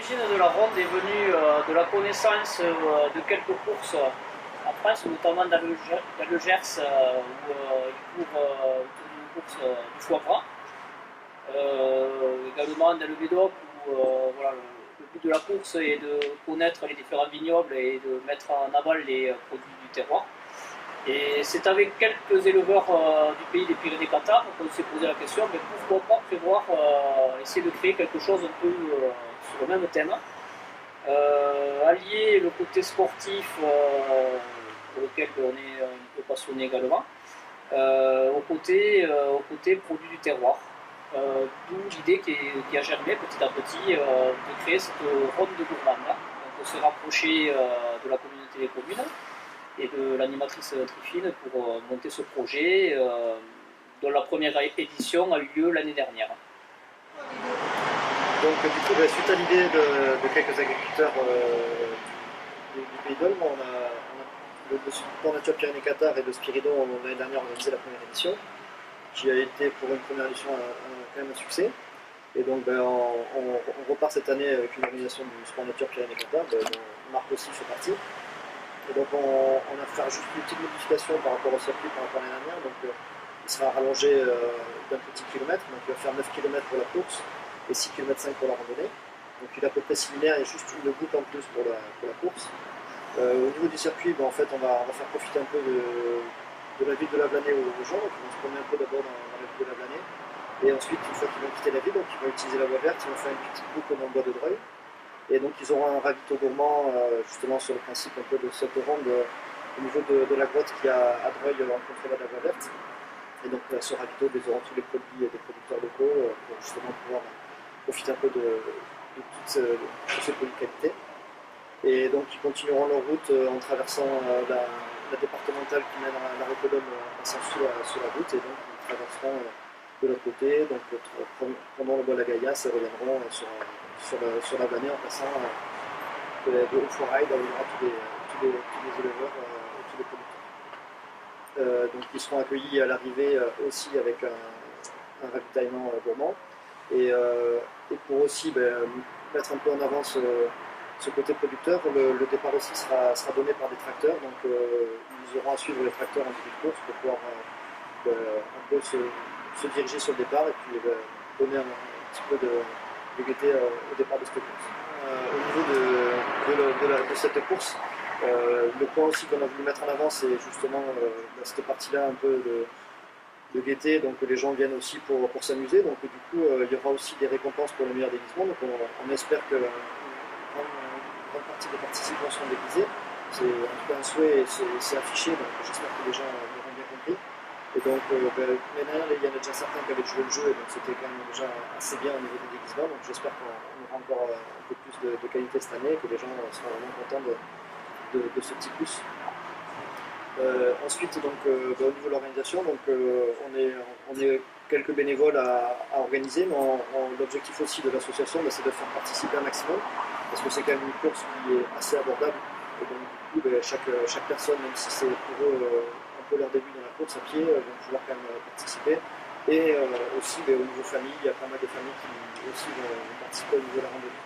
l'origine de la ronde est venue de la connaissance de quelques courses en France, notamment dans le Gers, où il court autour d'une course du foie gras. Également dans le Médoc, où voilà, le but de la course est de connaître les différents vignobles et de mettre en avant les produits du terroir. Et c'est avec quelques éleveurs du pays des Pyrénées-Catar qu'on s'est posé la question, mais pourquoi pas prévoir, essayer de créer quelque chose un peu sur le même thème, allier le côté sportif, pour lequel on est un peu passionné également, au côté produit du terroir. D'où l'idée qui a germé petit à petit de créer cette ronde de gourmande. Donc on s'est rapproché de la communauté des communes et de l'animatrice Trifine pour monter ce projet, dont la première édition a eu lieu l'année dernière. Donc du coup, suite à l'idée de quelques agriculteurs du Pays d'Olme, on a le Sport Nature Pyrénées-Catar et le Spiridon l'année dernière organisé la première édition, qui a été pour une première édition quand même un succès. Et donc on repart cette année avec une organisation du Sport Nature Pyrénées-Catar, dont Marc aussi fait partie. Et donc on a fait juste une petite modification par rapport au circuit par rapport à l'année dernière. Donc il sera rallongé d'un petit kilomètre, donc il va faire 9 km pour la course et 6 km 5 pour la randonnée. Donc il est à peu près similaire, il y a juste une boucle en plus pour la course. Au niveau du circuit, en fait on va faire profiter un peu de la ville de La Blanée aux gens, donc ils vont se promener un peu d'abord dans la ville de La Blanée. Et ensuite, une fois qu'ils vont quitter la ville, donc ils vont utiliser la voie verte, ils vont faire une petite boucle dans le bois de Dreuil. Et donc ils auront un ravito gourmand justement sur le principe un peu de cette ronde au niveau de la grotte qui a à Dreuil en contre la voie verte. Et donc ce ravito, ils auront tous les produits des producteurs locaux pour justement pouvoir profiter un peu de tous ces produits de qualité. Et donc ils continueront leur route en traversant la départementale qui mène à la Rocodome en passant sous la route, et donc ils traverseront de l'autre côté, donc pendant le bois de la Gaillasse, et reviendront sur la Blanée en passant de Haut-Foirail, où il y aura tous les éleveurs et tous les producteurs. Donc ils seront accueillis à l'arrivée aussi avec un ravitaillement gourmand. Et pour aussi mettre un peu en avant ce côté producteur, le départ aussi sera donné par des tracteurs. Donc ils auront à suivre les tracteurs en début de course pour pouvoir un peu se diriger sur le départ et puis donner un petit peu de gaieté au départ de cette course. Au niveau de cette course, le point aussi qu'on a voulu mettre en avant, c'est justement cette partie-là un peu de gaieté, donc les gens viennent aussi pour s'amuser. Donc du coup, il y aura aussi des récompenses pour le meilleur déguisement. Donc on espère que une grande partie des participants seront déguisés. C'est en tout cas un souhait, c'est affiché, donc j'espère que les gens l'auront bien compris. Et donc, maintenant, il y en a déjà certains qui avaient joué le jeu, donc c'était quand même déjà assez bien au niveau des déguisements. Donc j'espère qu'on aura encore un peu plus de qualité cette année, que les gens seront vraiment contents de ce petit pouce. Ensuite, donc, au niveau de l'organisation, donc, on est quelques bénévoles à organiser, mais l'objectif aussi de l'association, c'est de faire participer un maximum, parce que c'est quand même une course qui est assez abordable. Et donc, du coup, chaque personne, même si c'est pour eux un peu leur début dans la course à pied, vont pouvoir quand même participer. Et aussi, au niveau famille, il y a pas mal de familles qui aussi vont participer au niveau de la randonnée.